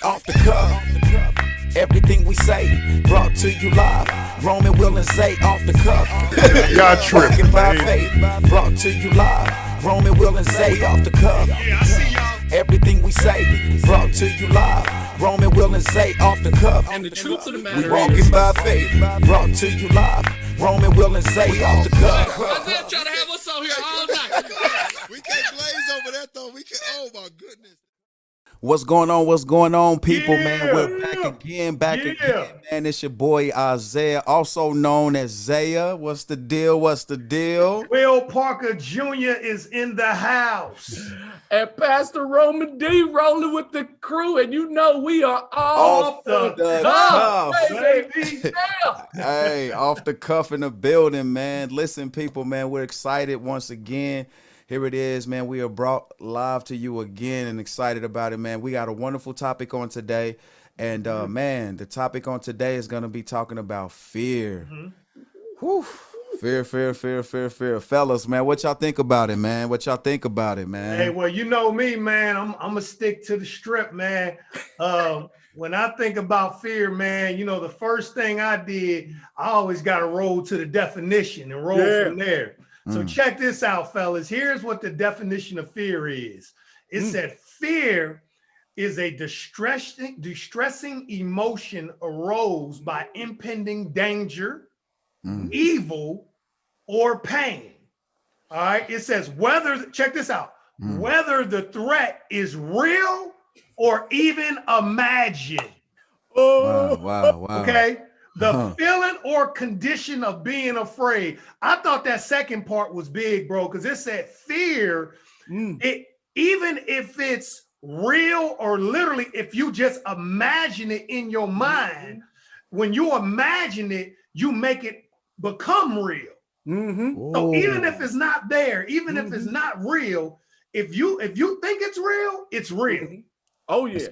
off the cuff. Everything we say brought to you live. Roman, Will, and Zay off the cuff. Y'all tripping, Walking by man. faith brought to you live. Roman, Will, and Zay off the cuff. Yeah, I see y'all. Everything we say brought to you live. Roman, Will, and Zay off the cuff. And the truth of the We matter walking is, by faith brought to you live. Roman, Will, and Zay off the cuff. Isaiah trying to have us on here all night. We can't glaze over that though. We can. Oh my goodness. What's going on? What's going on, people, man? Yeah. We're back again, Yeah. man. It's your boy Isaiah, also known as Zaya. What's the deal? What's the deal? Will Parker Jr. is in the house. And Pastor Roman D rolling with the crew, and you know we are off the cuff, cuff. baby. Yeah. Hey, off the cuff in the building, man. Listen, people, man, we're excited once again. Here it is, man. We are brought live to you again and excited about it, man. We got a wonderful topic on today. And, man, the topic on today is going to be talking about fear. Whew. Fear. Fellas, man, what y'all think about it, man? What y'all think about it, man? Hey, well, you know me, man. I'm gonna stick to the strip, man. When I think about fear, man, you know, the first thing I did, I always got to roll to the definition and roll from there. So check this out, fellas. Here's what the definition of fear is. It said fear is a distressing emotion arose by impending danger, evil, or pain. All right. It says check this out, whether the threat is real or even imagined. Wow. Okay. The feeling or condition of being afraid. I thought that second part was big, bro, because it said fear, it even if it's real or literally, if you just imagine it in your mind, when you imagine it, you make it become real. So even if it's not there, even if it's not real, if you think it's real, it's real. Oh yeah.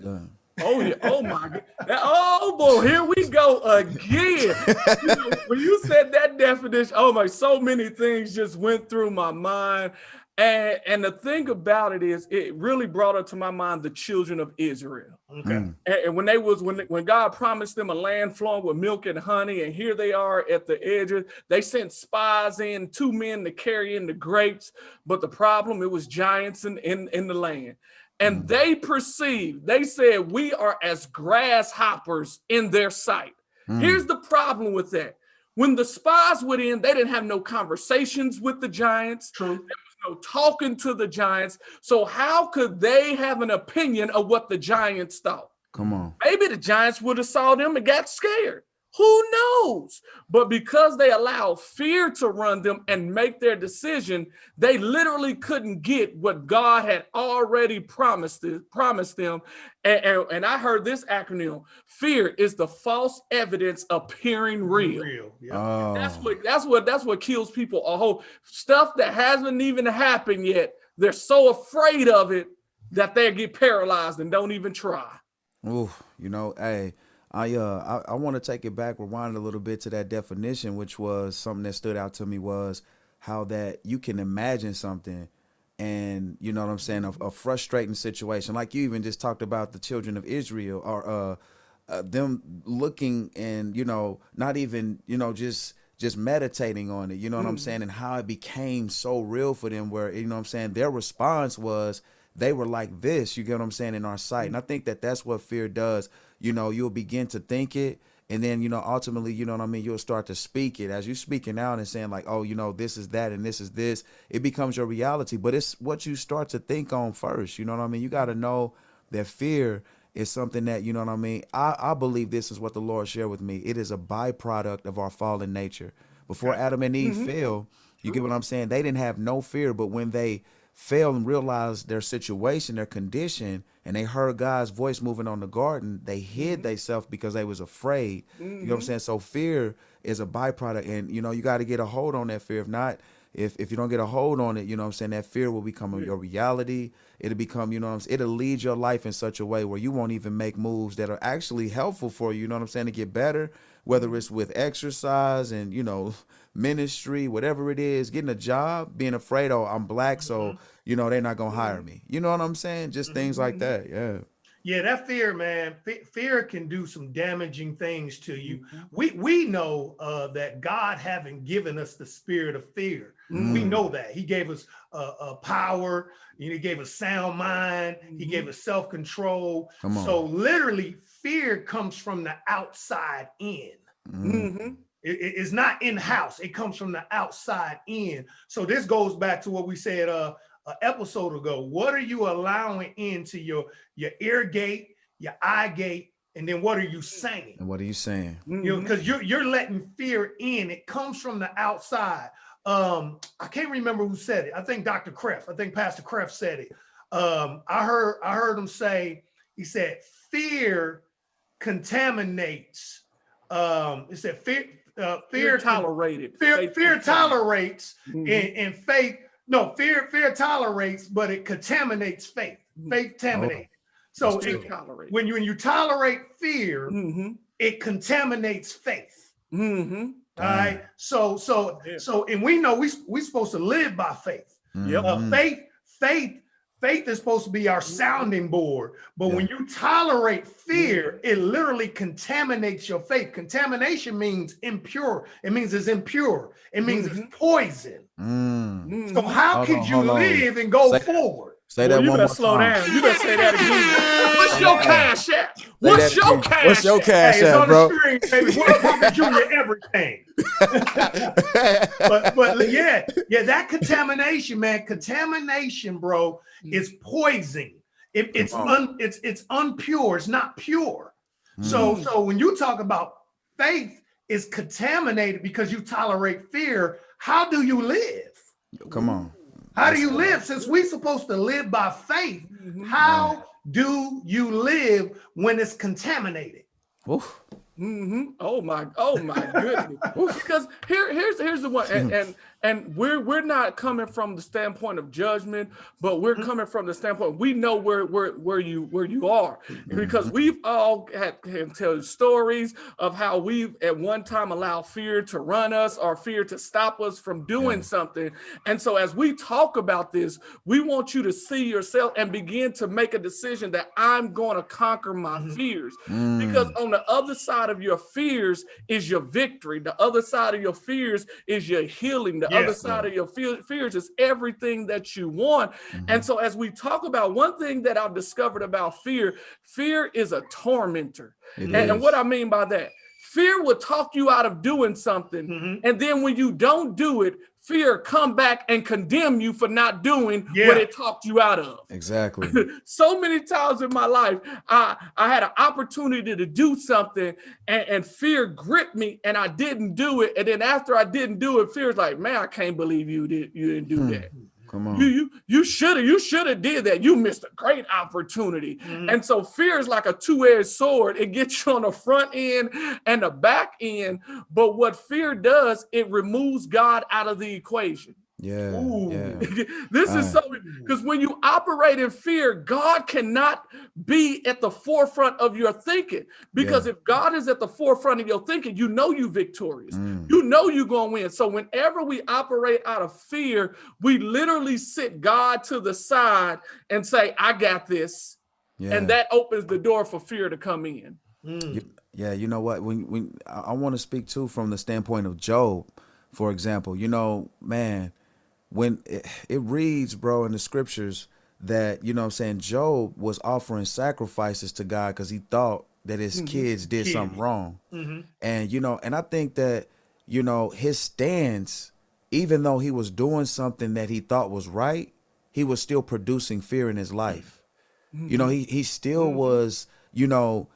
Oh yeah. Oh my God. Oh boy, here we go again. You know, when you said that definition, oh my, so many things just went through my mind. And the thing about it is, it really brought up to my mind the children of Israel. Okay. And when God promised them a land flowing with milk and honey, and here they are at the edges, they sent spies in, 2 men to carry in the grapes. But the problem, it was giants in the land. And they said, we are as grasshoppers in their sight. Here's the problem with that. When the spies went in, they didn't have no conversations with the giants. True. There was no talking to the giants. So how could they have an opinion of what the giants thought? Come on. Maybe the giants would have saw them and got scared. Who knows? But because they allowed fear to run them and make their decision, they literally couldn't get what God had already promised them. And I heard this acronym: fear is the false evidence appearing real. Yeah. That's what kills people. A whole stuff that hasn't even happened yet. They're so afraid of it that they get paralyzed and don't even try. Ooh, hey, I want to take it back, rewind a little bit to that definition, which was something that stood out to me, was how that you can imagine something and, you know what I'm saying, a frustrating situation. Like you even just talked about the children of Israel, or them looking and, not even, just meditating on it, you know what I'm saying, and how it became so real for them, where, you know what I'm saying, their response was, they were like this, you get what I'm saying, in our sight. And I think that that's what fear does. You'll begin to think it, and then, ultimately, you know what I mean, you'll start to speak it. As you're speaking out and saying like, oh, this is that and this is this, it becomes your reality. But it's what you start to think on first, you know what I mean? You got to know that fear is something that, you know what I mean, I believe this is what the Lord shared with me. It is a byproduct of our fallen nature. Before Adam and Eve fell, you get what I'm saying? They didn't have no fear, but when they fell and realized their situation, their condition, and they heard God's voice moving on the garden, they hid themselves because they was afraid. You know what I'm saying? So fear is a byproduct, and you got to get a hold on that fear. If not, if you don't get a hold on it, you know what I'm saying, that fear will become your reality. It'll become, it'll lead your life in such a way where you won't even make moves that are actually helpful for you know what I'm saying, to get better, whether it's with exercise and, ministry, whatever it is, getting a job, being afraid, oh, I'm black, so, they're not going to hire me. You know what I'm saying? Just things like that. Yeah. Yeah, that fear, man. Fear can do some damaging things to you. We know that God haven't given us the spirit of fear. We know that He gave us a power. He gave us sound mind. He gave us self-control. Come on. So literally, fear comes from the outside in. It's not in-house. It comes from the outside in. So this goes back to what we said an episode ago. What are you allowing into your ear gate, your eye gate, and then what are you saying? And what are you saying? You know, because you're letting fear in. It comes from the outside. I can't remember who said it. I think Dr. Kreff. I think Pastor Kreff said it. I heard him say. He said fear contaminates. It said fear tolerated. Fear tolerates, and faith. No, fear tolerates, but it contaminates faith. Faith contaminates. So when you tolerate fear, it contaminates faith. All right. So and we know we supposed to live by faith. Faith is supposed to be our sounding board, but when you tolerate fear, it literally contaminates your faith. Contamination means impure. It means it's impure. It means it's poison. So how could you live and go forward? Say that one more time. You better slow down. You better say that again. What's your cash app? What's your cash? What's your cash app, bro? It's on the screen, baby. What Papa Junior everything. but yeah, that's contamination, man. Contamination, bro, is poison. It's unpure. It's not pure. So when you talk about faith is contaminated because you tolerate fear, how do you live? Come on. How do you live? Since we're supposed to live by faith, how do you live when it's contaminated? Oof. Oh my goodness. Because here's the one, and we're not coming from the standpoint of judgment, but we're coming from the standpoint we know where you are, because we've all can tell stories of how we've at one time allowed fear to run us or fear to stop us from doing something. And so as we talk about this, we want you to see yourself and begin to make a decision that I'm going to conquer my fears, because on the other side of your fears is your victory. The other side of your fears is your healing. The other side of your fears is everything that you want. And so as we talk about one thing that I've discovered about fear is a tormentor. And what I mean by that, fear will talk you out of doing something. And then when you don't do it, fear come back and condemn you for not doing what it talked you out of. Exactly. So many times in my life, I had an opportunity to do something and fear gripped me and I didn't do it. And then after I didn't do it, fear's like, man, I can't believe you didn't do that. Come on. You should have did that. You missed a great opportunity. And so fear is like a two-edged sword. It gets you on the front end and the back end. But what fear does, it removes God out of the equation. This is so, because when you operate in fear, God cannot be at the forefront of your thinking, because if God is at the forefront of your thinking, you know you're victorious. You know you're going to win. So whenever we operate out of fear, we literally sit God to the side and say, I got this. And that opens the door for fear to come in. Yeah, you know what? When I want to speak too from the standpoint of Job, for example, you know, man, when it reads, bro, in the scriptures that, you know what I'm saying, Job was offering sacrifices to God because he thought that his kids did something wrong. And, you know, and I think that, you know, his stance, even though he was doing something that he thought was right, he was still producing fear in his life. You know, he still was, you know,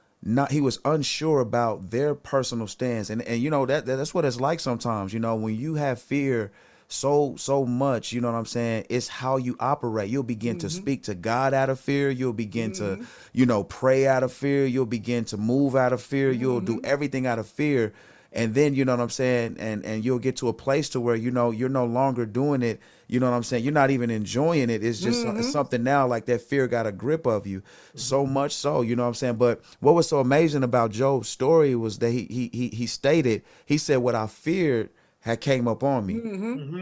he was unsure about their personal stance. And you know, that's what it's like sometimes, you know, when you have fear so much, you know what I'm saying, it's how you operate. You'll begin to speak to God out of fear. You'll begin to, you know, pray out of fear. You'll begin to move out of fear. You'll do everything out of fear. And then, you know what I'm saying, and you'll get to a place to where, you know, you're no longer doing it. You know what I'm saying? You're not even enjoying it. It's just it's something now, like that fear got a grip of you so much so, you know what I'm saying? But what was so amazing about Job's story was that he stated, he said, what I feared had came up on me.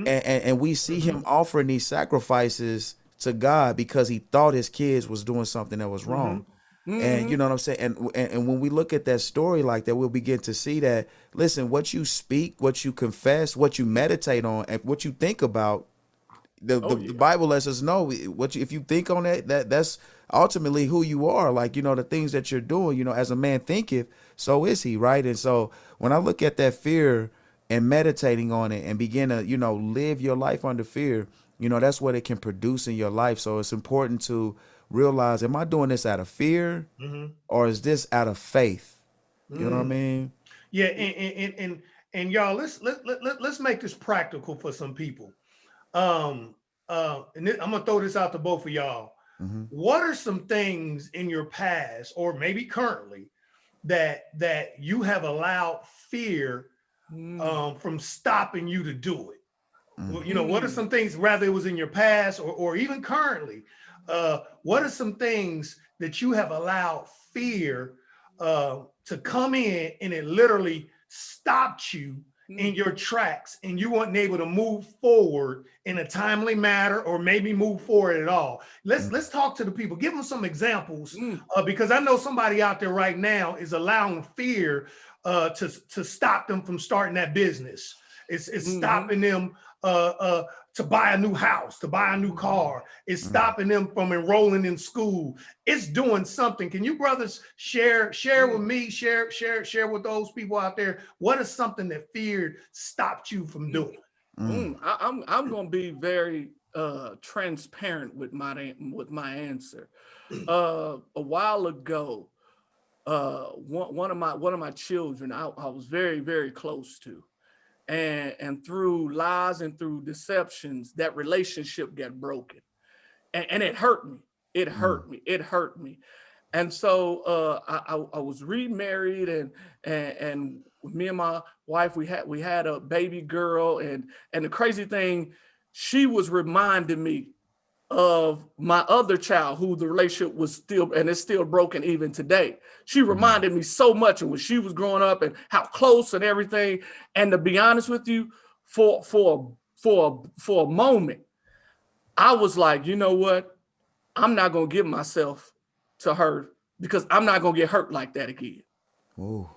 And we see him offering these sacrifices to God because he thought his kids was doing something that was wrong. And you know what I'm saying? And when we look at that story like that, we'll begin to see that, listen, what you speak, what you confess, what you meditate on, and what you think about, the Bible lets us know what if you think on that's ultimately who you are. Like, the things that you're doing, as a man thinketh, so is he, right? And so when I look at that fear and meditating on it and begin to, live your life under fear, that's what it can produce in your life. So it's important to realize, am I doing this out of fear or is this out of faith? You know what I mean? Yeah, and y'all, let's make this practical for some people. And I'm gonna throw this out to both of y'all. What are some things in your past or maybe currently that you have allowed fear from stopping you to do it? What are some things, rather it was in your past or even currently, what are some things that you have allowed fear to come in and it literally stopped you in your tracks and you weren't able to move forward in a timely manner or maybe move forward at all? Let's talk to the people. Give them some examples because I know somebody out there right now is allowing fear to stop them from starting that business. It's stopping them to buy a new house, to buy a new car. It's stopping them from enrolling in school. It's doing something. Can you brothers share with me, share with those people out there? What is something that fear stopped you from doing? I'm going to be very transparent with my answer. A while ago, one of my children, I was very, very close to. And through lies and through deceptions, that relationship got broken, and it hurt me. It hurt me. And so I was remarried, and me and my wife, we had a baby girl, and the crazy thing, she was reminding me of my other child who the relationship was still, and it's still broken even today. She reminded me so much of when she was growing up and how close and everything. And to be honest with you, for a moment, I was like, you know what? I'm not going to give myself to her because I'm not going to get hurt like that again. Ooh.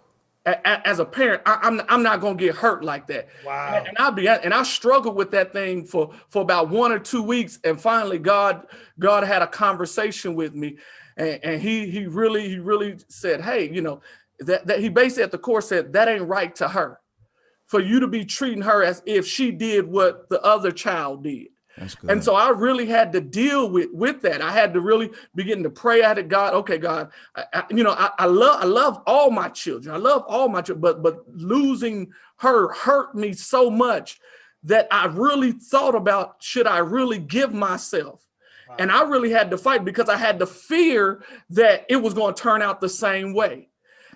As a parent, I'm not gonna get hurt like that. Wow. And I struggled with that thing for about 1 or 2 weeks, and finally God had a conversation with me, and he really said, hey, that he basically at the core said that ain't right to her, for you to be treating her as if she did what the other child did. That's good. And so I really had to deal with that. I had to really begin to pray out to God. Okay, God, I love all my children. I love all my children, but losing her hurt me so much that I really thought about, should I really give myself? Wow. And I really had to fight because I had the fear that it was going to turn out the same way.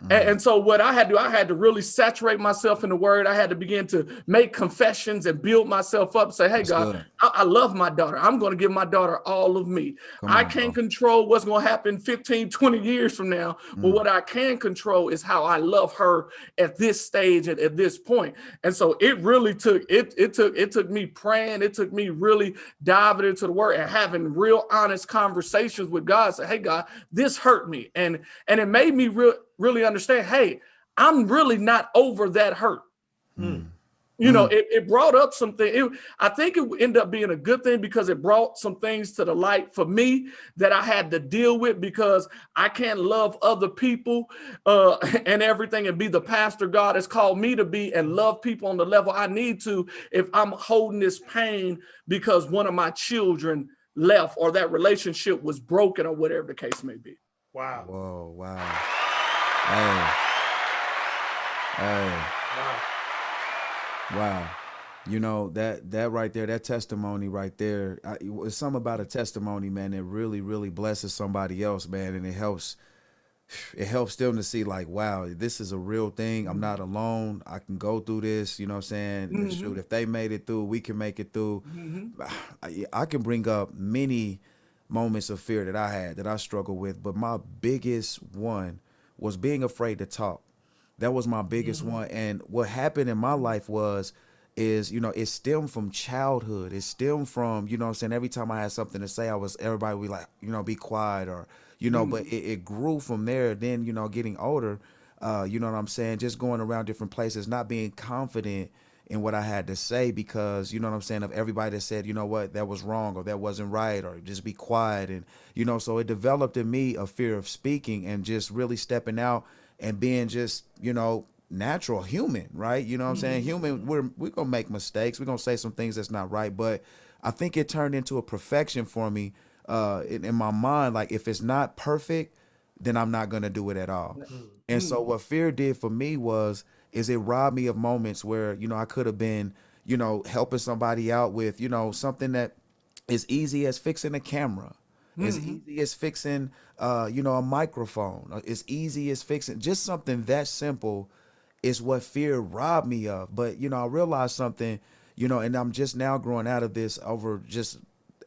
And so what I had to do, I had to really saturate myself in the word. I had to begin to make confessions and build myself up. Say, hey, God, I love my daughter. I'm going to give my daughter all of me. I can't control what's going to happen 15, 20 years from now. But what I can control is how I love her at this stage and at this point. And so it really took, it took me praying. It took me really diving into the word and having real honest conversations with God. Say, hey, God, this hurt me. And it made me really understand, hey, I'm really not over that hurt. It brought up something. I think it ended up being a good thing because it brought some things to the light for me that I had to deal with, because I can't love other people and everything and be the pastor God has called me to be and love people on the level I need to if I'm holding this pain because one of my children left or that relationship was broken or whatever the case may be. Wow. Whoa, wow. Hey. Wow. That right there, that testimony right there, it's something about a testimony, man, that really, really blesses somebody else, man. And it helps them to see like, wow, this is a real thing. I'm not alone. I can go through this. You know what I'm saying? Shoot, if they made it through, we can make it through. I can bring up many moments of fear that I had, that I struggled with. But my biggest one was being afraid to talk. That was my biggest one. And what happened in my life is it stemmed from childhood. It stemmed from, every time I had something to say, everybody would be like, be quiet, or, you know, but it grew from there. Then, you know, getting older, you know what I'm saying, just going around different places, not being confident in what I had to say, because, you know what I'm saying, of everybody that said, you know what, that was wrong, or that wasn't right, or just be quiet. And, you know, so it developed in me a fear of speaking and just really stepping out and being just, you know, natural human, right? You know what I'm saying? Human, we're gonna make mistakes. We're gonna say some things that's not right. But I think it turned into a perfection for me, in my mind. Like, if it's not perfect, then I'm not gonna do it at all. And so what fear did for me is it robbed me of moments where, you know, I could have been, you know, helping somebody out with, you know, something that is easy as fixing a camera, as easy as fixing, you know, a microphone, as easy as fixing just something that simple, is what fear robbed me of. But, you know, I realized something, you know, and I'm just now growing out of this over just,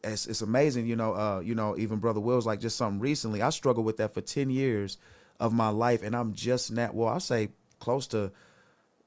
it's amazing, you know, even Brother Will's like just something recently. I struggled with that for 10 years of my life. And I'm just now, well, I'll say close to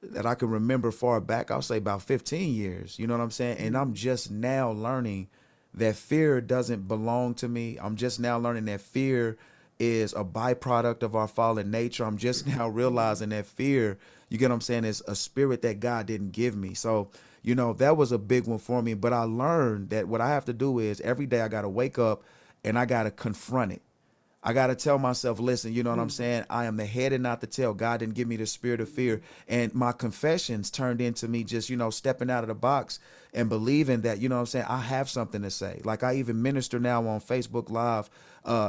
that I can remember far back. I'll say about 15 years, you know what I'm saying? And I'm just now learning that fear doesn't belong to me. I'm just now learning that fear is a byproduct of our fallen nature. I'm just now realizing that fear, you get what I'm saying, is a spirit that God didn't give me. So, you know, that was a big one for me. But I learned that what I have to do is every day I got to wake up and I got to confront it. I got to tell myself, listen, you know what I'm saying? I am the head and not the tail. God didn't give me the spirit of fear. And my confessions turned into me just, you know, stepping out of the box and believing that, you know what I'm saying, I have something to say. Like, I even minister now on Facebook Live.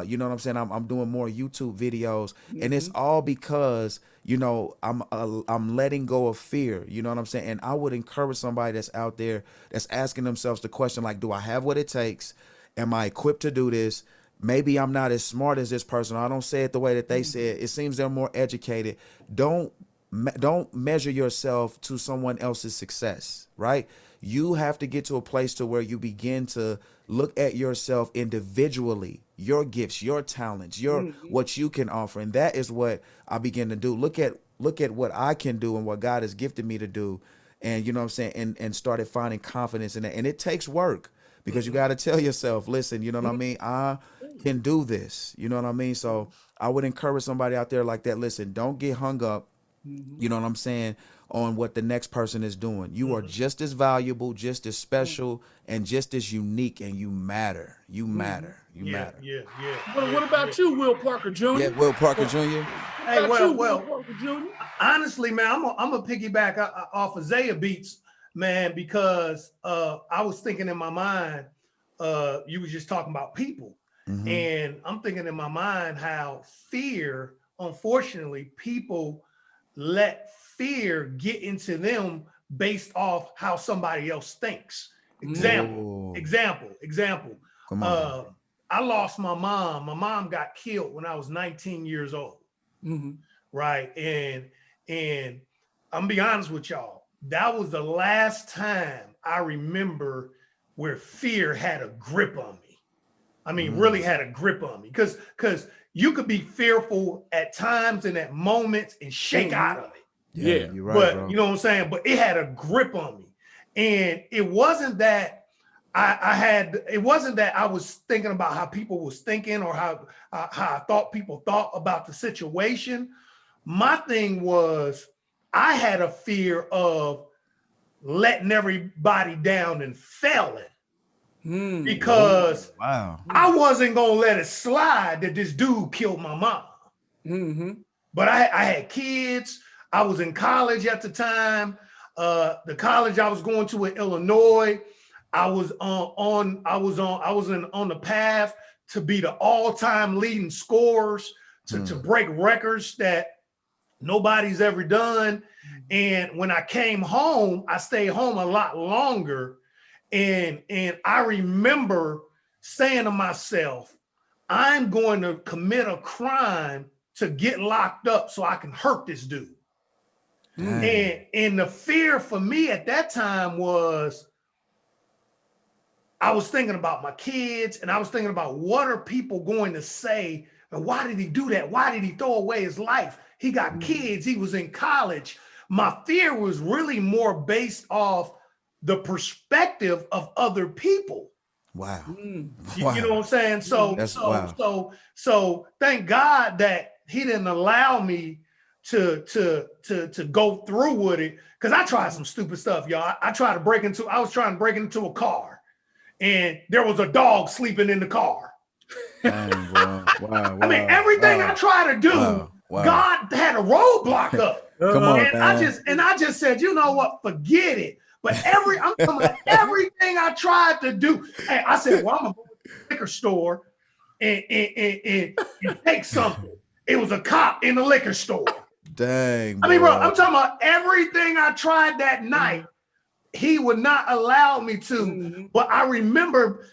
You know what I'm saying? I'm doing more YouTube videos. And it's all because, you know, I'm letting go of fear. You know what I'm saying? And I would encourage somebody that's out there that's asking themselves the question, like, do I have what it takes? Am I equipped to do this? Maybe I'm not as smart as this person. I don't say it the way that they say it. It seems they're more educated. Don't measure yourself to someone else's success, right? You have to get to a place to where you begin to look at yourself individually, your gifts, your talents, your what you can offer. And that is what I begin to do. Look at what I can do and what God has gifted me to do. And you know what I'm saying? And started finding confidence in it. And it takes work. Because you got to tell yourself, listen, you know what I mean? I can do this. You know what I mean? So I would encourage somebody out there like that. Listen, don't get hung up, you know what I'm saying, on what the next person is doing. You are just as valuable, just as special, and just as unique, and you matter. You matter. You matter. Yeah. What about you, Will Parker Jr.? Yeah, Will Parker Jr. Hey, Will well, Parker Jr.? honestly, man, I'm a piggyback off of Zaya Beats, man, because I was thinking in my mind, you was just talking about people. And I'm thinking in my mind how fear, unfortunately, people let fear get into them based off how somebody else thinks. Example. Come on. I lost my mom. My mom got killed when I was 19 years old. Right. And I'm gonna be honest with y'all. That was the last time I remember where fear had a grip on me. I mean, really had a grip on me, because you could be fearful at times and at moments and shake out of it. Yeah. You're right, But bro. you know what I'm saying? But it had a grip on me. And it wasn't that it wasn't that I was thinking about how people was thinking or how I thought people thought about the situation. My thing was, I had a fear of letting everybody down and failing. Because Wow. I wasn't gonna let it slide that this dude killed my mom. But I had kids. I was in college at the time. The college I was going to in Illinois, I was on the path to be the all-time leading scorers, to break records that nobody's ever done. And when I came home, I stayed home a lot longer. And I remember saying to myself, I'm going to commit a crime to get locked up so I can hurt this dude. And the fear for me at that time was, I was thinking about my kids, and I was thinking about, what are people going to say? And why did he do that? Why did he throw away his life? He got kids. He was in college. My fear was really more based off the perspective of other people. Wow. You know what I'm saying? So thank God that he didn't allow me to go through with it, because I tried some stupid stuff, y'all. I was trying to break into a car, and there was a dog sleeping in the car. Dang, bro. Wow, I mean, everything I try to do, God had a roadblock up. Come on, and man. I just said, you know what, forget it. But I'm talking about everything I tried to do. Hey, I said, well, I'm gonna go to the liquor store and take something. It was a cop in the liquor store. Dang, I mean, bro, I'm talking about everything I tried that night. He would not allow me to. But I remember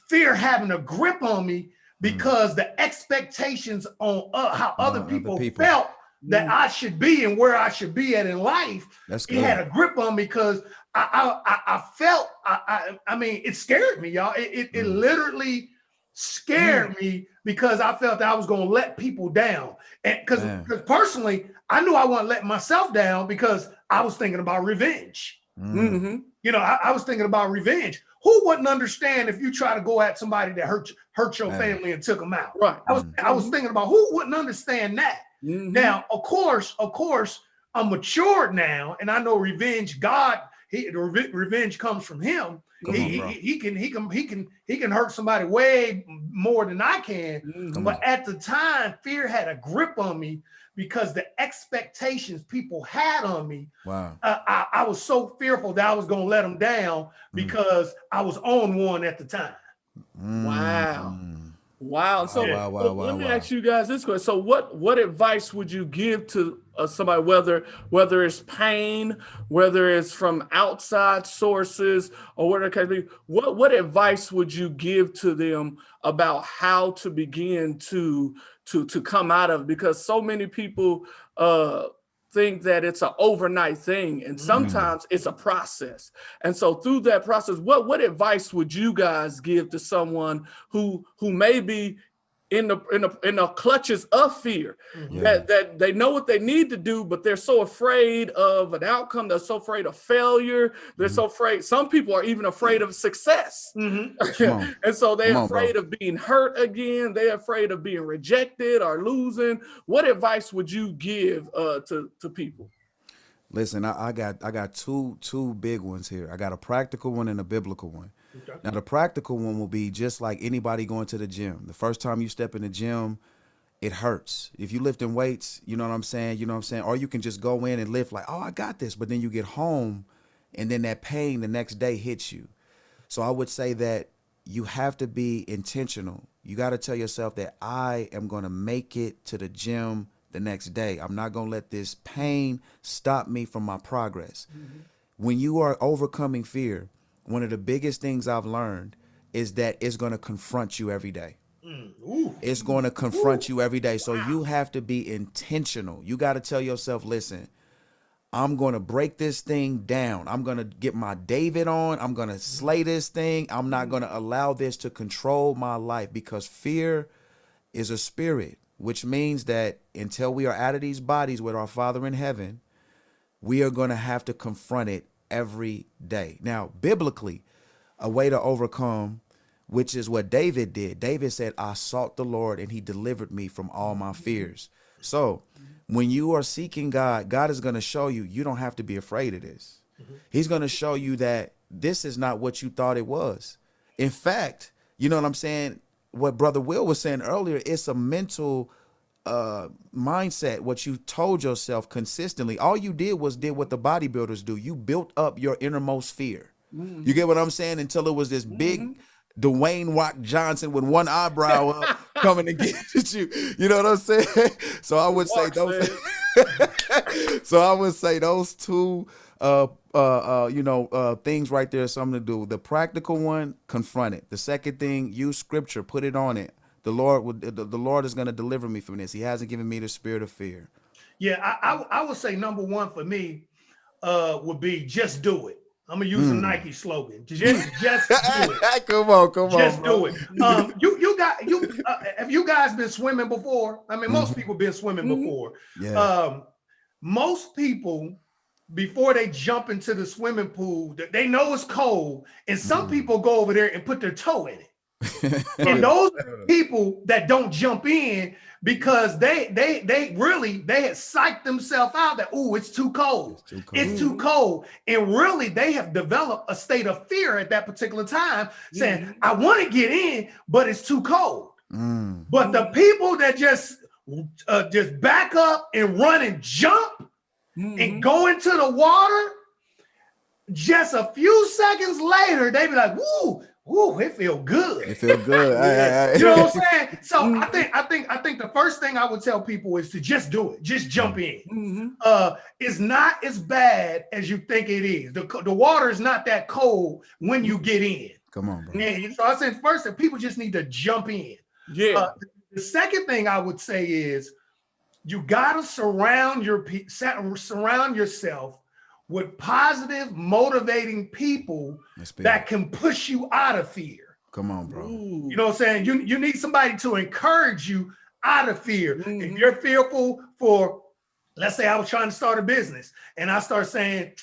fear having a grip on me because the expectations on how other people felt that I should be and where I should be at in life. That's good. It had a grip on me because I felt, I mean, it scared me, y'all. It literally scared me because I felt that I was going to let people down. And because personally, I knew I wasn't letting myself down because I was thinking about revenge. You know, I was thinking about revenge. Who wouldn't understand if you try to go at somebody that hurt your family and took them out? Right. I was thinking about who wouldn't understand that. Now, of course, I'm matured now, and I know revenge. Revenge comes from him. He can hurt somebody way more than I can. But at the time, fear had a grip on me because the expectations people had on me. Wow. I was so fearful that I was going to let them down because I was on one at the time. Wow. So let me ask you guys this question. So what advice would you give to somebody, whether it's pain, whether it's from outside sources, or whatever the case be? What advice would you give to them about how to begin to come out of it? Because so many people think that it's an overnight thing, and sometimes it's a process. And so through that process, what advice would you guys give to someone who may be in the clutches of fear, that they know what they need to do, but they're so afraid of an outcome, they're so afraid of failure, they're so afraid, some people are even afraid of success. And so they're afraid of being hurt again, they're afraid of being rejected or losing. What advice would you give to people? Listen, I got two big ones here. I got a practical one and a biblical one. Okay. Now, the practical one will be just like anybody going to the gym. The first time you step in the gym, it hurts. If you lifting weights, you know what I'm saying? Or you can just go in and lift like, oh, I got this. But then you get home and then that pain the next day hits you. So I would say that you have to be intentional. You got to tell yourself that I am going to make it to the gym the next day. I'm not going to let this pain stop me from my progress. When you are overcoming fear, one of the biggest things I've learned is that it's going to confront you every day. It's going to confront you every day. So you have to be intentional. You got to tell yourself, listen, I'm going to break this thing down. I'm going to get my David on. I'm going to slay this thing. I'm not going to allow this to control my life, because fear is a spirit, which means that until we are out of these bodies with our Father in heaven, we are going to have to confront it every day. Now, biblically, a way to overcome, which is what David did. David said, I sought the Lord and he delivered me from all my fears. So when you are seeking God, God is going to show you, you don't have to be afraid of this. He's going to show you that this is not what you thought it was. In fact, you know what I'm saying? What Brother Will was saying earlier, it's a mental mindset, what you told yourself consistently. All you did was what the bodybuilders do. You built up your innermost fear. You get what I'm saying? Until it was this big Dwayne Rock Johnson with one eyebrow up coming to get at you. You know what I'm saying? So I would say those. So I would say those two things right there, something to do. The practical one, confront it. The second thing, use scripture, put it on it. The Lord is going to deliver me from this. He hasn't given me the spirit of fear. Yeah, I would say number one for me would be just do it. I'm gonna use a Nike slogan. Just do it. Come on. Just do it. Have you guys been swimming before? I mean, most people been swimming before. Yeah. Most people before they jump into the swimming pool, they know it's cold, and some people go over there and put their toe in it. And those people that don't jump in because they had psyched themselves out that, oh, it's too cold. It's too cold. And really they have developed a state of fear at that particular time, saying, I want to get in, but it's too cold. But the people that just back up and run and jump and go into the water, just a few seconds later, they be like, woo, it feel good. It feel good. You know what I'm saying? So I think the first thing I would tell people is to just do it. Just jump in. It's not as bad as you think it is. The water is not that cold when you get in. Come on, bro. And so I said first that people just need to jump in. Yeah. The second thing I would say is you gotta surround yourself with positive, motivating people that can push you out of fear. Come on, bro. You know what I'm saying? You need somebody to encourage you out of fear. If you're fearful for, let's say I was trying to start a business and I start saying,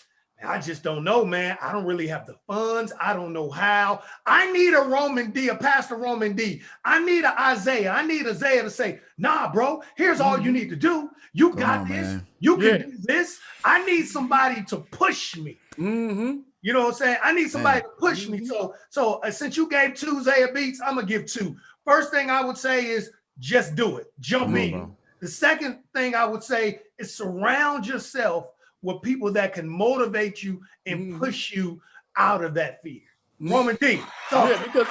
I just don't know, man. I don't really have the funds. I don't know how. I need a Pastor Roman D. I need an Isaiah. I need Isaiah to say, nah, bro, here's all you need to do. You got this. Man. You can do this. I need somebody to push me. You know what I'm saying? I need somebody to push me. So since you gave 2 Zaya beats, I'm going to give 2. First thing I would say is just do it. Jump in. Bro. The second thing I would say is surround yourself with people that can motivate you and push you out of that fear. Roman D. Because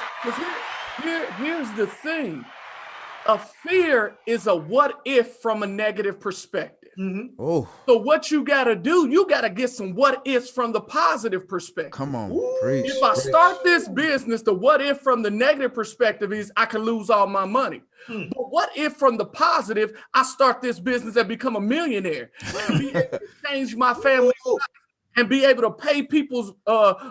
here's the thing. A fear is a what if from a negative perspective. So what you got to do, you got to get some what ifs from the positive perspective. Come on, preach. If I start this business, the what if from the negative perspective is I can lose all my money. But what if from the positive, I start this business and become a millionaire and be able to change my family's life and be able to pay people's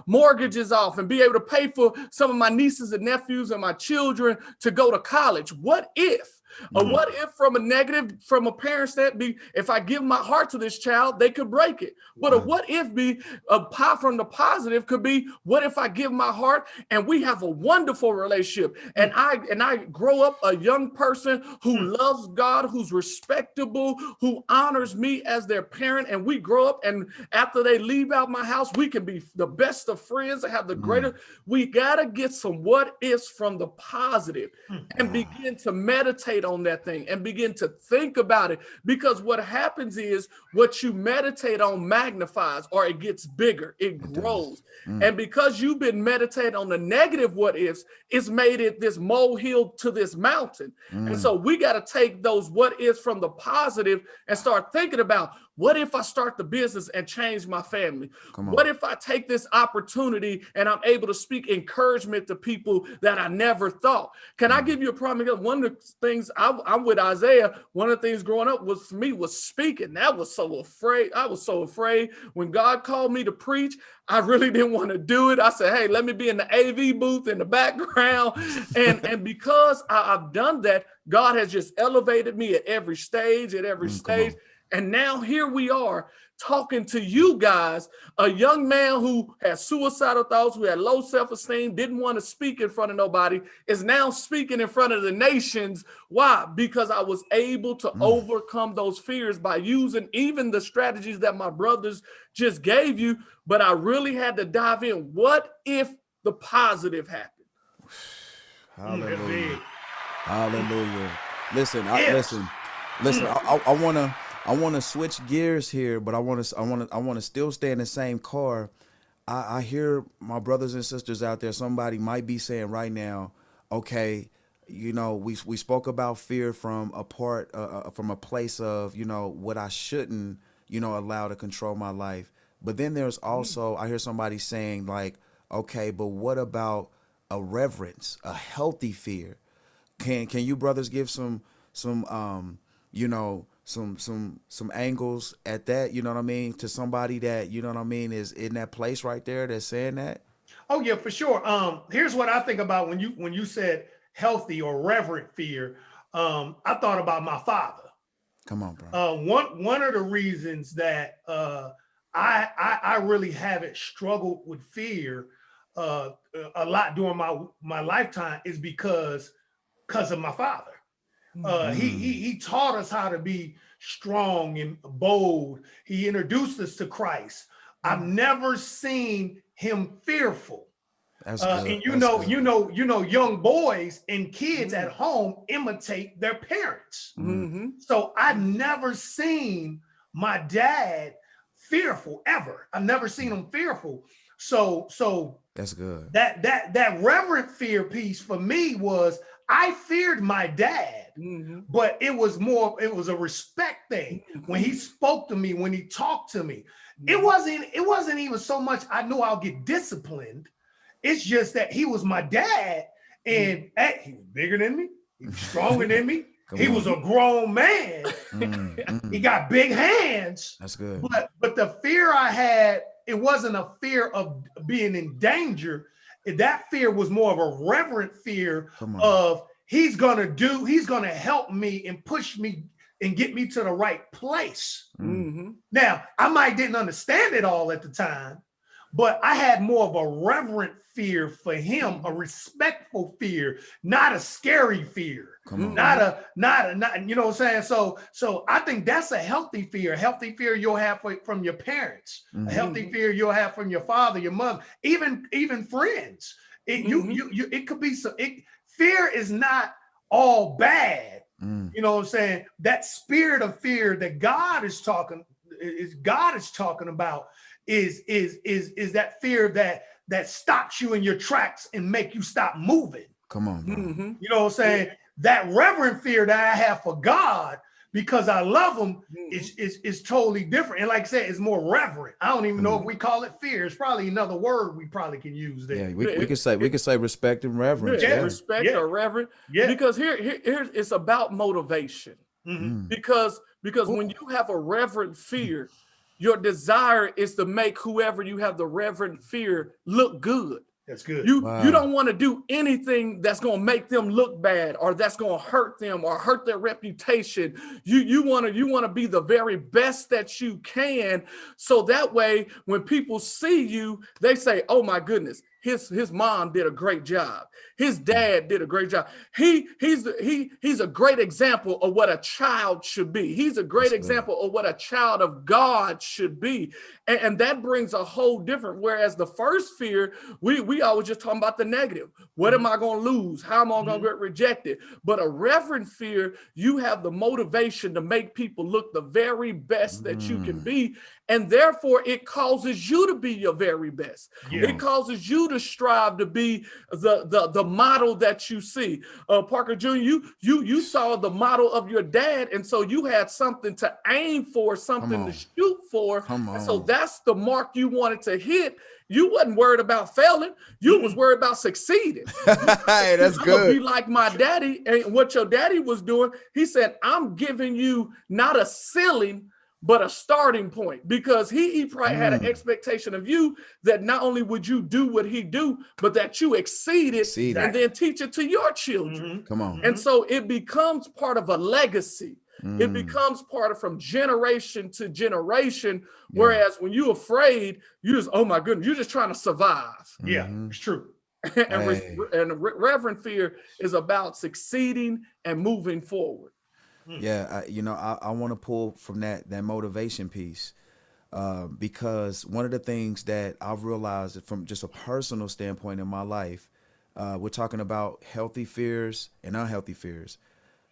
mortgages off and be able to pay for some of my nieces and nephews and my children to go to college? What if? What if from a negative, from a parent standpoint, if I give my heart to this child, they could break it. But a what if be from the positive could be, what if I give my heart and we have a wonderful relationship and I grow up a young person who loves God, who's respectable, who honors me as their parent, and we grow up and after they leave out my house, we can be the best of friends and have the greatest. We got to get some what ifs from the positive and begin to meditate on that thing and begin to think about it, because what happens is what you meditate on magnifies, or it gets bigger, it grows. And because you've been meditating on the negative what ifs, it's made it this molehill to this mountain. And so we got to take those what ifs from the positive and start thinking about, what if I start the business and change my family? What if I take this opportunity and I'm able to speak encouragement to people that I never thought? Can I give you a prime example? One of the things I'm with Isaiah, one of the things growing up was for me was speaking. I was so afraid when God called me to preach. I really didn't want to do it. I said, hey, let me be in the AV booth in the background. And because I've done that, God has just elevated me at every stage, And now here we are talking to you guys, a young man who had suicidal thoughts, who had low self-esteem, didn't want to speak in front of nobody, is now speaking in front of the nations. Why? Because I was able to overcome those fears by using even the strategies that my brothers just gave you. But I really had to dive in. What if the positive happened? Hallelujah. Hallelujah. Listen, I want to switch gears here, but I want to still stay in the same car. I hear my brothers and sisters out there. Somebody might be saying right now, okay, you know, we spoke about fear from a place of, you know, what I shouldn't, you know, allow to control my life. But then there's also, I hear somebody saying like, okay, but what about a reverence, a healthy fear? Can you brothers give some you know, some angles at that, you know what I mean, to somebody that, you know what I mean, is in that place right there that's saying that? Oh yeah, for sure. Here's what I think about when you said healthy or reverent fear. I thought about my father. Come on, bro. One of the reasons that I really haven't struggled with fear a lot during my lifetime is because of my father. He taught us how to be strong and bold. He introduced us to Christ. I've never seen him fearful. That's good. And That's good. young boys and kids at home imitate their parents. So I've never seen my dad fearful ever. I've never seen him fearful. So That's good. that reverent fear piece for me was I feared my dad, but it was a respect thing. When he spoke to me, when he talked to me, it wasn't even so much I knew I'll get disciplined. It's just that he was my dad, and he was bigger than me, he was stronger than me. He was a grown man. He got big hands. That's good. But the fear I had, it wasn't a fear of being in danger. That fear was more of a reverent fear of he's gonna help me and push me and get me to the right place. Now, I might didn't understand it all at the time, but I had more of a reverent fear for him, a respectful fear, not a scary fear. Not a, you know what I'm saying? So I think that's a healthy fear you'll have from your parents, a healthy fear you'll have from your father, your mother, even friends. It could be fear is not all bad. You know what I'm saying? That spirit of fear that God is talking about is that fear that stops you in your tracks and make you stop moving. Come on, bro. You know what I'm saying? That reverent fear that I have for God because I love him is totally different. And like I said, it's more reverent. I don't even know if we call it fear. It's probably another word we probably can use there. Yeah, we could say respect and reverence. Yeah, respect or reverent. Yeah. Because here it's about motivation. Because when you have a reverent fear, your desire is to make whoever you have the reverent fear look good. That's good. You don't want to do anything that's going to make them look bad or that's going to hurt them or hurt their reputation. You want to be the very best that you can, so that way when people see you, they say, "Oh my goodness, his mom did a great job. His dad did a great job. He's a great example of what a child should be. He's a great example of what a child of God should be." And that brings a whole different, whereas the first fear, we always just talking about the negative. What am I going to lose? How am I going to get rejected? But a reverent fear, you have the motivation to make people look the very best that you can be. And therefore, it causes you to be your very best. It causes you to strive to be the model that you see. Parker Jr., you saw the model of your dad, and so you had something to aim for, something to shoot for. And so that's the mark you wanted to hit. You wasn't worried about failing. You was worried about succeeding. Hey, that's good. Be like my daddy, and what your daddy was doing. He said, "I'm giving you not a ceiling, but a starting point," because he probably had an expectation of you that not only would you do what he do, but that you exceed it and then teach it to your children. Come on. And so it becomes part of a legacy. It becomes part of from generation to generation. Whereas when you're afraid, you just, oh my goodness, you're just trying to survive. Yeah, it's true. And reverent fear is about succeeding and moving forward. Yeah, I want to pull from that motivation piece because one of the things that I've realized from just a personal standpoint in my life, we're talking about healthy fears and unhealthy fears.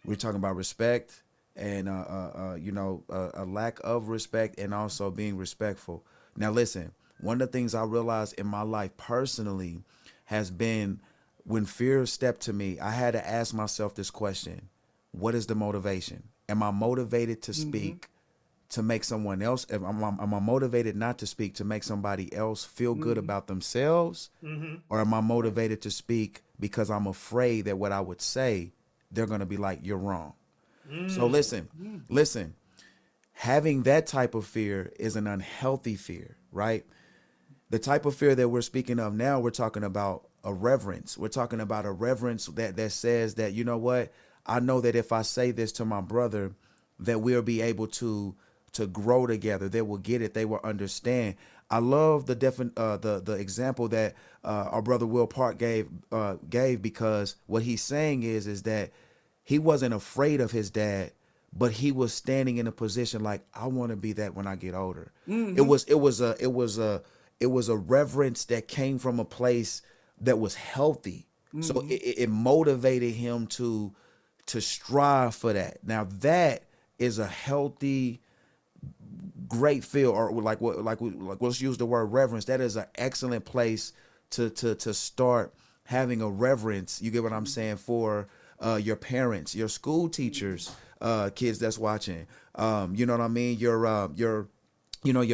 We're talking about respect and a lack of respect and also being respectful. Now, listen, one of the things I realized in my life personally has been when fear stepped to me, I had to ask myself this question. What is the motivation? Am I motivated to speak to make someone else? Am I motivated not to speak to make somebody else feel good about themselves? Or am I motivated to speak because I'm afraid that what I would say, they're going to be like, you're wrong. So listen, having that type of fear is an unhealthy fear, right? The type of fear that we're speaking of now, we're talking about a reverence. We're talking about a reverence that says that, you know what? I know that if I say this to my brother, that we'll be able to to grow together. They will get it. They will understand. I love the example that our brother Will Park gave, because what he's saying is that he wasn't afraid of his dad, but he was standing in a position like, I want to be that when I get older. It was a reverence that came from a place that was healthy. So it motivated him to strive for that. Now that is a healthy, great feel, or let's use the word reverence. That is an excellent place to start having a reverence. You get what I'm saying, for your parents, your school teachers, kids that's watching. You know what I mean? Your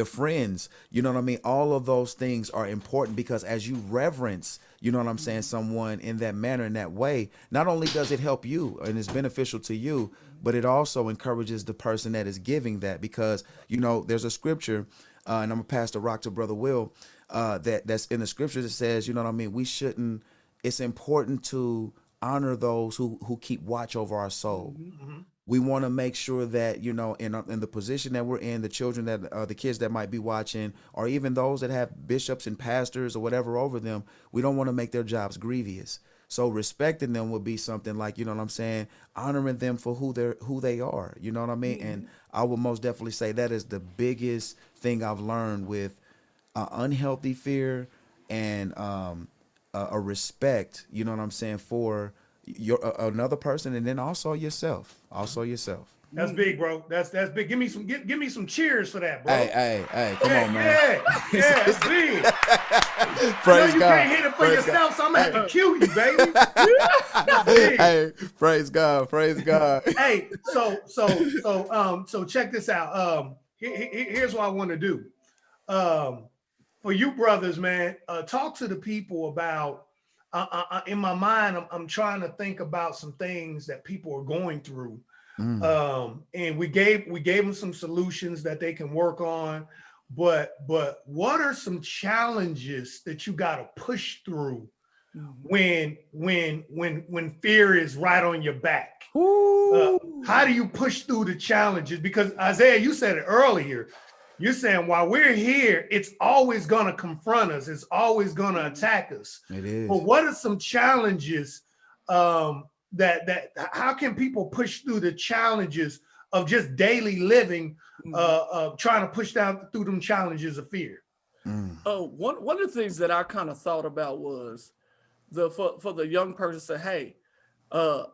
friends, you know what I mean? All of those things are important, because as you reverence, you know what I'm saying, someone in that manner, in that way, not only does it help you and it's beneficial to you, but it also encourages the person that is giving that. Because, there's a scripture, and I'm gonna pass the rock to Brother Will, that's in the scripture that says, you know what I mean, it's important to honor those who keep watch over our soul. We want to make sure that, in the position that we're in, the children the kids that might be watching, or even those that have bishops and pastors or whatever over them, we don't want to make their jobs grievous. So respecting them would be something like, you know what I'm saying, honoring them for who they are, you know what I mean? And I would most definitely say that is the biggest thing I've learned with unhealthy fear and a respect, you know what I'm saying, for another person, and then also yourself. That's big, bro. That's big. Give me some cheers for that, bro. Hey, come on, man. Yeah, that's big. Praise you God. Can't hit it for yourself, so I'm gonna have to cue you, baby. Hey, praise God. Hey, so check this out. Here's what I want to do. For you brothers, man, talk to the people about. In my mind, I'm trying to think about some things that people are going through, and we gave them some solutions that they can work on. But what are some challenges that you got to push through when fear is right on your back? How do you push through the challenges? Because Isaiah, you said it earlier. You're saying while we're here, it's always going to confront us. It's always going to attack us. It is. But what are some challenges that how can people push through the challenges of just daily living, trying to push through them challenges of fear? One of the things that I kind of thought about was for the young person to say, hey,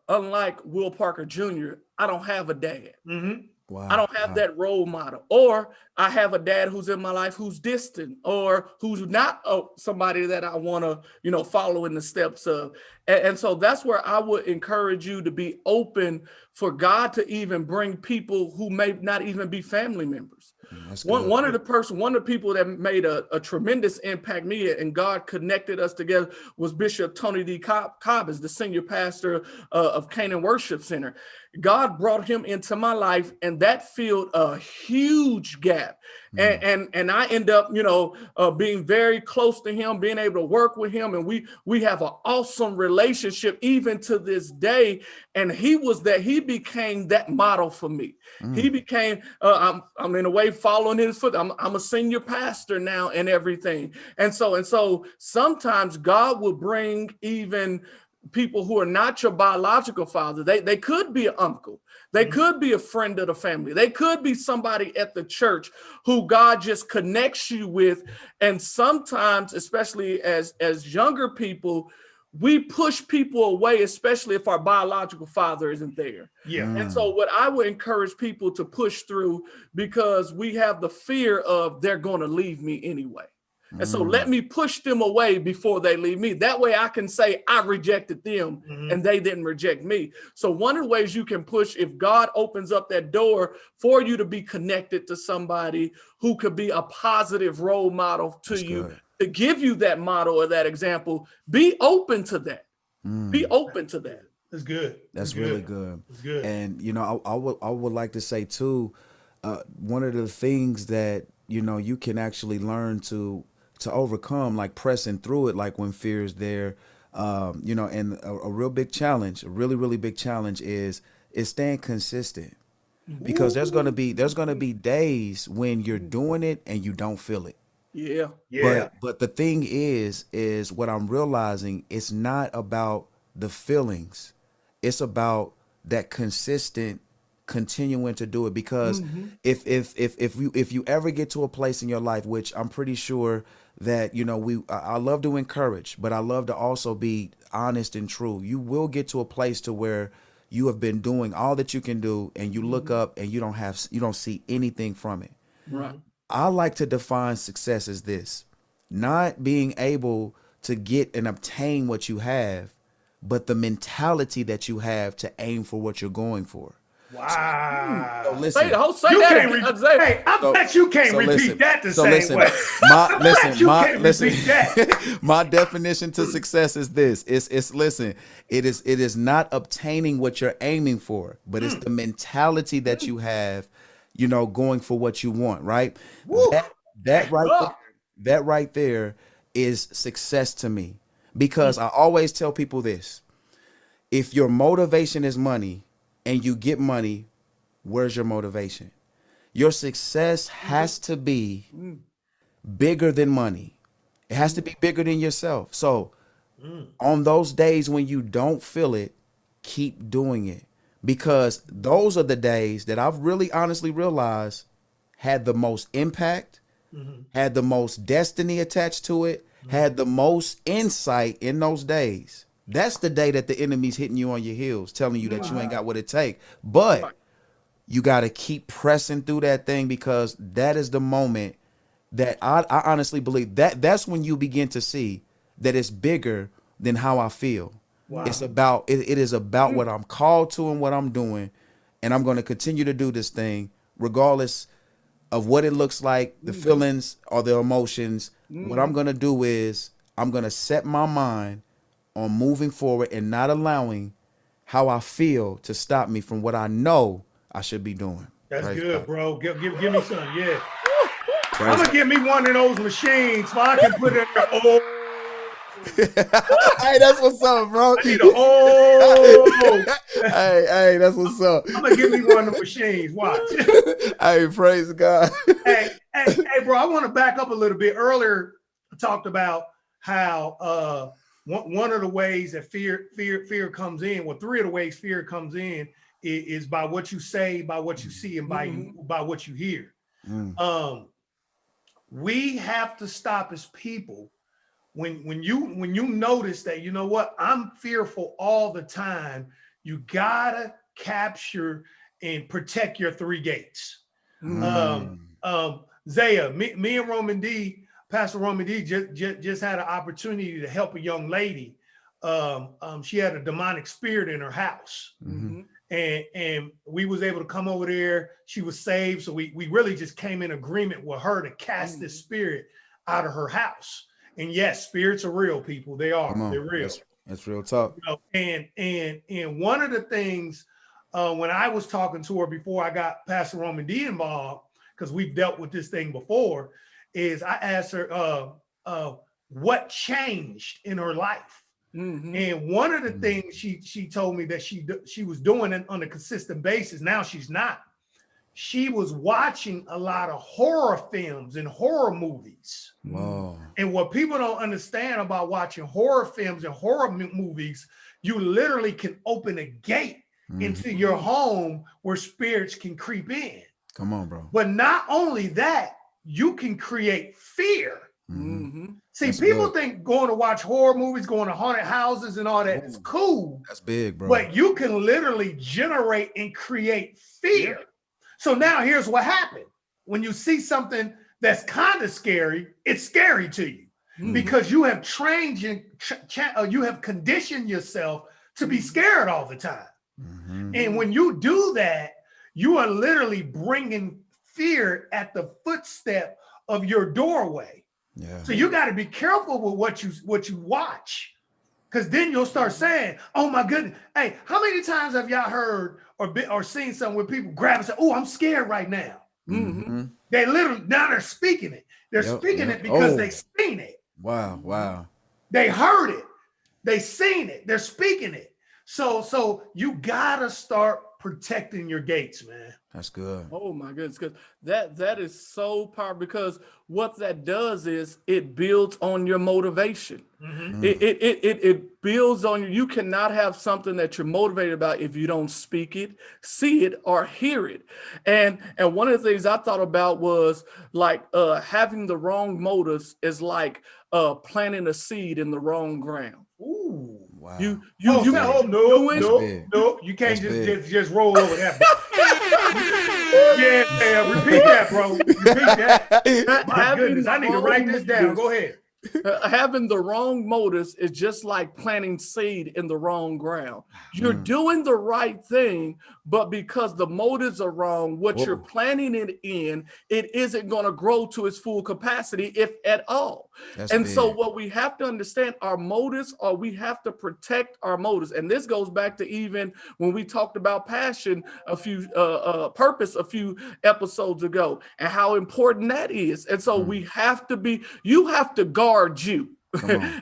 unlike Will Parker Jr., I don't have a dad. Wow. I don't have that role model, or I have a dad who's in my life who's distant, or who's not somebody that I want to, follow in the steps of. And so that's where I would encourage you to be open for God to even bring people who may not even be family members. One of the people that made a tremendous impact me, and God connected us together, was Bishop Tony D. Cobb, the senior pastor of Canaan Worship Center. God brought him into my life, and that filled a huge gap. And I end up, being very close to him, being able to work with him, and we have an awesome relationship even to this day. And he became that model for me. He became, I'm in a way following his foot. I'm a senior pastor now and everything. And so sometimes God will bring even people who are not your biological father. They could be an uncle. They could be a friend of the family. They could be somebody at the church who God just connects you with. And sometimes, especially as younger people, we push people away, especially if our biological father isn't there. Yeah. And so what I would encourage people to push through, because we have the fear of they're going to leave me anyway. And so let me push them away before they leave me. That way I can say I rejected them and they didn't reject me. So one of the ways you can push, if God opens up that door for you to be connected to somebody who could be a positive role model to you, to give you that model or that example, be open to that. Be open to that. That's good. That's really good. That's good. And, I would like to say too, one of the things that, you can actually learn to overcome, like pressing through it, like when fear is there, and a real big challenge, a really, really big challenge is staying consistent. because there's gonna be days when you're doing it and you don't feel it. Yeah. Yeah. But the thing is what I'm realizing, it's not about the feelings. It's about that consistent continuing to do it, because if you ever get to a place in your life, which I'm pretty sure that I love to encourage, but I love to also be honest and true. You will get to a place to where you have been doing all that you can do and you look up and you don't see anything from it. Right. I like to define success as this: not being able to get and obtain what you have, but the mentality that you have to aim for what you're going for. Wow. So listen, Say You that can't again. hey, I bet you can't repeat that the same listen, way. listen, my definition to success is this: it is not obtaining what you're aiming for, but it's the mentality that you have, going for what you want, right? That right there is success to me, because I always tell people this: if your motivation is money and you get money, where's your motivation? Your success has to be bigger than money. It has to be bigger than yourself. So on those days when you don't feel it, keep doing it, because those are the days that I've really honestly realized had the most impact, had the most destiny attached to it, had the most insight in those days. That's the day that the enemy's hitting you on your heels, telling you that you ain't got what it takes. But you got to keep pressing through that thing, because that is the moment that I honestly believe that's when you begin to see that it's bigger than how I feel. Wow. It is about what I'm called to and what I'm doing. And I'm going to continue to do this thing regardless of what it looks like, the feelings or the emotions. What I'm going to do is I'm going to set my mind on moving forward and not allowing how I feel to stop me from what I know I should be doing. That's Praise good, God. bro. Give me some. Yeah. Praise I'm gonna give me one of those machines so I can put it in there. Oh, Hey, that's what's up, bro. I need a oh. Hey, that's what's up. I'm gonna give me one of the machines. Watch. Hey, praise God. hey, bro. I want to back up a little bit. Earlier, I talked about how one of the ways that fear comes in. Well, three of the ways fear comes in is by what you say, by what you see, and by what you hear. We have to stop as people when you notice that, you know what, I'm fearful all the time. You gotta capture and protect your three gates. Zaya, me and Roman D, Pastor Roman D, just had an opportunity to help a young lady. She had a demonic spirit in her house. And we was able to come over there. She was saved. So we really just came in agreement with her to cast this spirit out of her house. And yes, spirits are real, people. They are. They're real. That's real talk. And one of the things when I was talking to her before I got Pastor Roman D involved, because we've dealt with this thing before, is I asked her what changed in her life. And one of the things she told me that she was doing it on a consistent basis. Now she's not. She was watching a lot of horror films and horror movies. Wow. And what people don't understand about watching horror films and horror movies, you literally can open a gate into your home where spirits can creep in. Come on, bro. But not only that, you can create fear. See, That's people good. think going to watch horror movies, going to haunted houses and all that is cool. That's big, bro. But you can literally generate and create fear. So now here's what happened. When you see something that's kind of scary, it's scary to you because you have trained, you have conditioned yourself to be scared all the time. And when you do that, you are literally bringing fear at the footstep of your doorway. Yeah. So you got to be careful with what you watch, because then you'll start saying, "Oh my goodness!" Hey, how many times have y'all heard or seen something where people grab and say, "Oh, I'm scared right now"? They literally now they're speaking it. They're speaking it because they seen it. Wow. They heard it. They seen it. They're speaking it. So you gotta start protecting your gates, man. That's good. Oh my goodness, because that is so powerful, because what that does is it builds on your motivation. Mm-hmm. It builds on you. You cannot have something that you're motivated about if you don't speak it, see it, or hear it. And one of the things I thought about was like having the wrong motives is like planting a seed in the wrong ground. Ooh. Wow. No, big. no, you can't That's just roll over that. Yeah, repeat that, bro. Repeat that. My goodness, I need to write this down. Go ahead. Having the wrong motives is just like planting seed in the wrong ground. You're doing the right thing, but because the motives are wrong, what you're planting it in, it isn't going to grow to its full capacity, if at all. So what we have to understand, our motives, or we have to protect our motives. And this goes back to even when we talked about passion purpose a few episodes ago, and how important that is. And so we have to you have to guard you.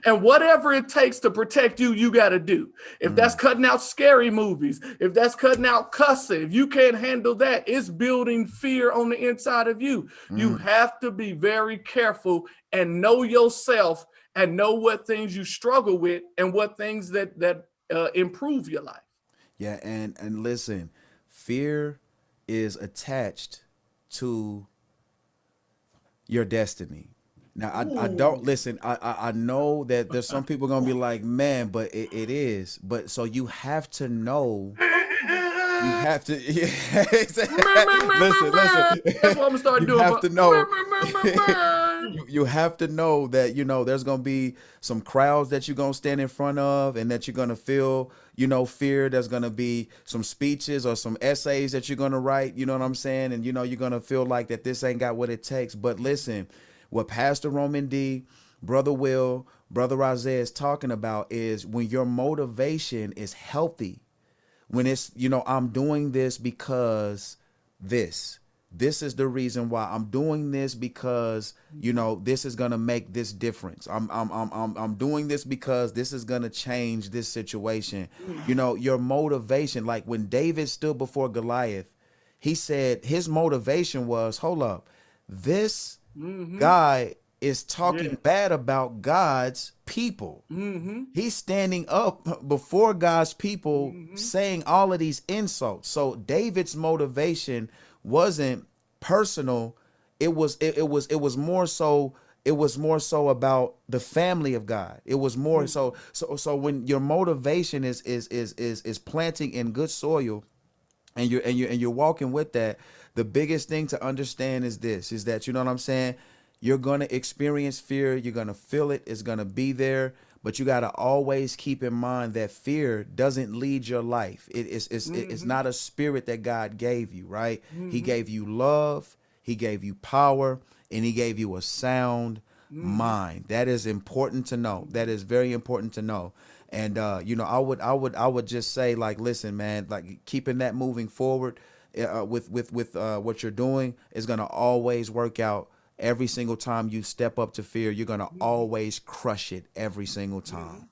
And whatever it takes to protect you, you got to do. If that's cutting out scary movies, if that's cutting out cussing, if you can't handle that, it's building fear on the inside of you. You have to be very careful and know yourself and know what things you struggle with and what things that improve your life. Yeah, and listen, fear is attached to your destiny. Now, I don't listen. I know that there's some people gonna be like, man, but it is. But so you have to know. You have to. Yeah, listen. That's what I'm gonna start doing. You have to know. You have to know that there's gonna be some crowds that you're gonna stand in front of, and that you're gonna feel fear. There's gonna be some speeches or some essays that you're gonna write. You know what I'm saying? And you're gonna feel like that this ain't got what it takes. But listen. What Pastor Roman D, Brother Will, Brother Isaiah is talking about is when your motivation is healthy, when it's, I'm doing this because this is the reason why I'm doing this, because, this is going to make this difference. I'm doing this because this is going to change this situation. Your motivation, like when David stood before Goliath, he said his motivation was, hold up, this guy is talking bad about God's people. He's standing up before God's people saying all of these insults. So David's motivation wasn't personal. It was more so about the family of God. It was more so when your motivation is planting in good soil, and you're walking with that, the biggest thing to understand is that, you know what I'm saying? You're going to experience fear. You're going to feel it. It's going to be there. But you got to always keep in mind that fear doesn't lead your life. It's not a spirit that God gave you, right? He gave you love. He gave you power. And he gave you a sound mind. That is important to know. That is very important to know. And, I would just say, like, listen, man, like keeping that moving forward with what you're doing is going to always work out. Every single time you step up to fear, you're going to always crush it every single time.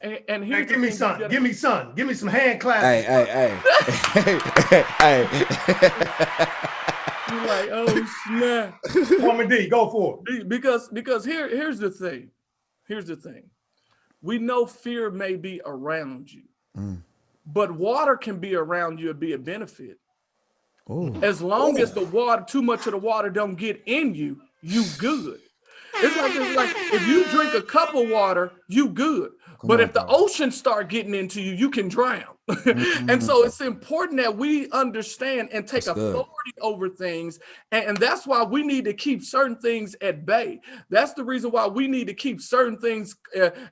And here's give me some hand claps. Hey. You're like, oh snap. Woman D, go for it. Because here's the thing. We know fear may be around you, but water can be around you and be a benefit. Ooh. As long as too much of the water don't get in you, you good. It's like if you drink a cup of water, you good. But if the ocean start getting into you, you can drown. And so it's important that we understand and take authority over things. And that's why we need to keep certain things at bay. That's the reason why we need to keep certain things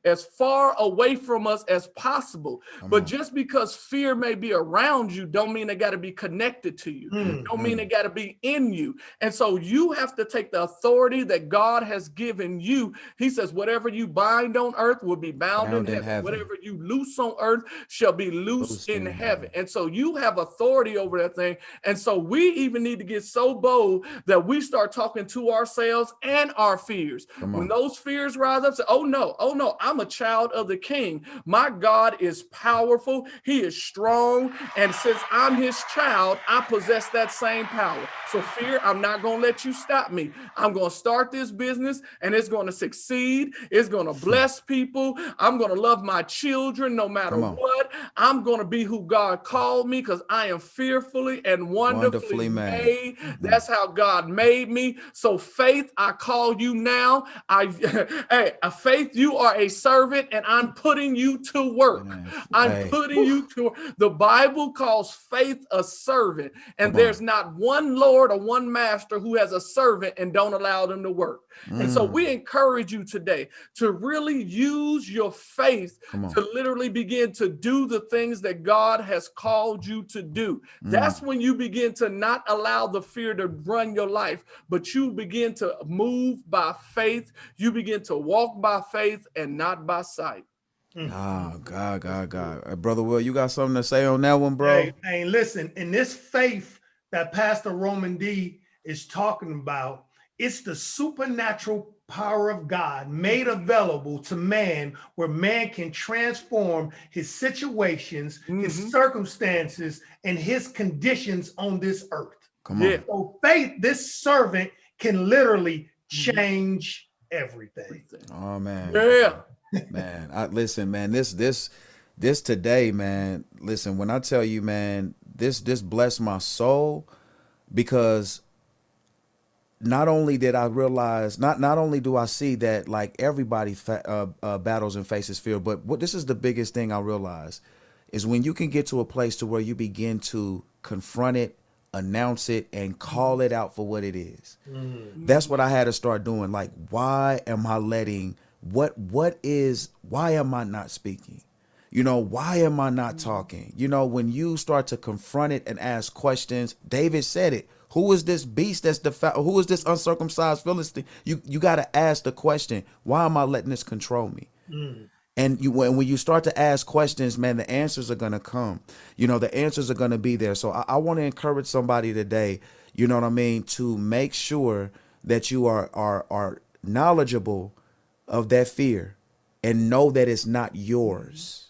as far away from us as possible. But just because fear may be around you, don't mean it got to be connected to you. Don't mean it got to be in you. And so you have to take the authority that God has given you. He says, whatever you bind on earth will be bound in heaven. Whatever you loose on earth shall be loose in heaven. And so you have authority over that thing. And so we even need to get so bold that we start talking to ourselves and our fears. When those fears rise up, say, oh no, I'm a child of the King. My God is powerful. He is strong. And since I'm his child, I possess that same power. So fear, I'm not going to let you stop me. I'm going to start this business and it's going to succeed. It's going to bless people. I'm going to love my children no matter what. I'm going to be who God called me because I am fearfully and wonderfully made. That's how God made me. So faith, I call you now. Hey, faith, you are a servant and I'm putting you to work. I'm putting you to, the Bible calls faith a servant, and there's not one Lord or one master who has a servant and don't allow them to work. And so we encourage you today to really use your faith to literally begin to do the things that God has called you to do. That's when you begin to not allow the fear to run your life, but you begin to move by faith. You begin to walk by faith and not by sight. Oh, God. Brother Will, you got something to say on that one, bro? Hey, listen, in this faith that Pastor Roman D is talking about, it's the supernatural power of God made available to man, where man can transform his situations, his circumstances, and his conditions on this earth. So faith, this servant, can literally change everything. Oh, man. Yeah. Man, listen, man, this today, man, listen, when I tell you, man, this blessed my soul, because not only did I realize, not only do I see that like everybody battles and faces fear, but what this is the biggest thing I realize is when you can get to a place to where you begin to confront it, announce it, and call it out for what it is. That's what I had to start doing. Like, why am I letting, why am I not speaking? You know, why am I not talking? You know, when you start to confront it and ask questions, David said it. Who is this beast that's who is this uncircumcised Philistine? You got to ask the question, why am I letting this control me? And when you start to ask questions, man, the answers are going to come. You know, the answers are going to be there. So I want to encourage somebody today, you know what I mean, to make sure that you are knowledgeable of that fear and know that it's not yours.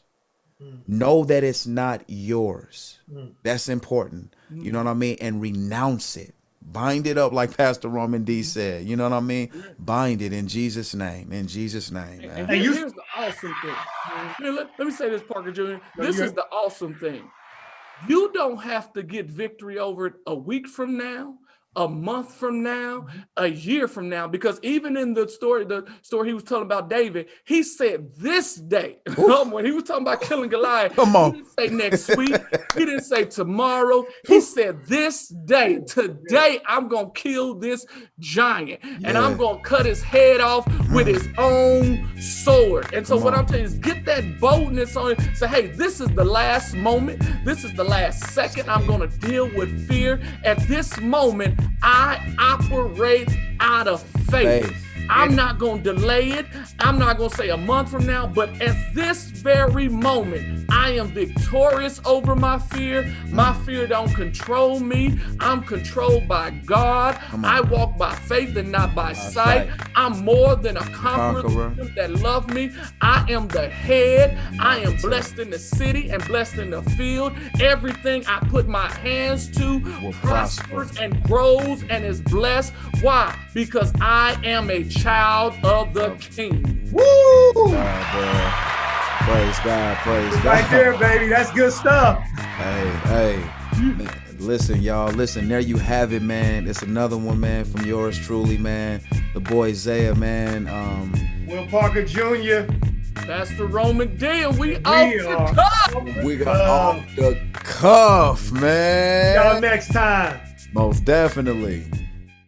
Know that it's not yours. That's important. You know what I mean? And renounce it. Bind it up like Pastor Roman D said. You know what I mean? Bind it in Jesus' name. In Jesus' name. Man. And here's the awesome thing. Let me say this, Parker Jr. This is the awesome thing. You don't have to get victory over it a week from now, a month from now, a year from now, because even in the story he was telling about David, he said this day, when he was talking about killing Goliath, he didn't say next week, he didn't say tomorrow, he said this day, today I'm going to kill this giant and I'm going to cut his head off with his own sword. And so what I'm telling you is get that boldness on it. Say, hey, this is the last moment. This is the last second I'm going to deal with fear. At this moment, I operate out of faith. I'm not going to delay it. I'm not going to say a month from now, but at this very moment, I am victorious over my fear. My fear don't control me. I'm controlled by God. I walk by faith and not by sight. I'm more than a conqueror that love me. I am the head. I am blessed in the city and blessed in the field. Everything I put my hands to prospers and grows and is blessed. Why? Because I am a child of the King. Woo! Praise God, praise God. Right there, baby. That's good stuff. Hey. Listen, y'all. Listen, there you have it, man. It's another one, man, from yours truly, man. The boy Zaya, man. Will Parker Jr. That's the Roman D, and we off the cuff. We got off the cuff, man. Y'all next time. Most definitely.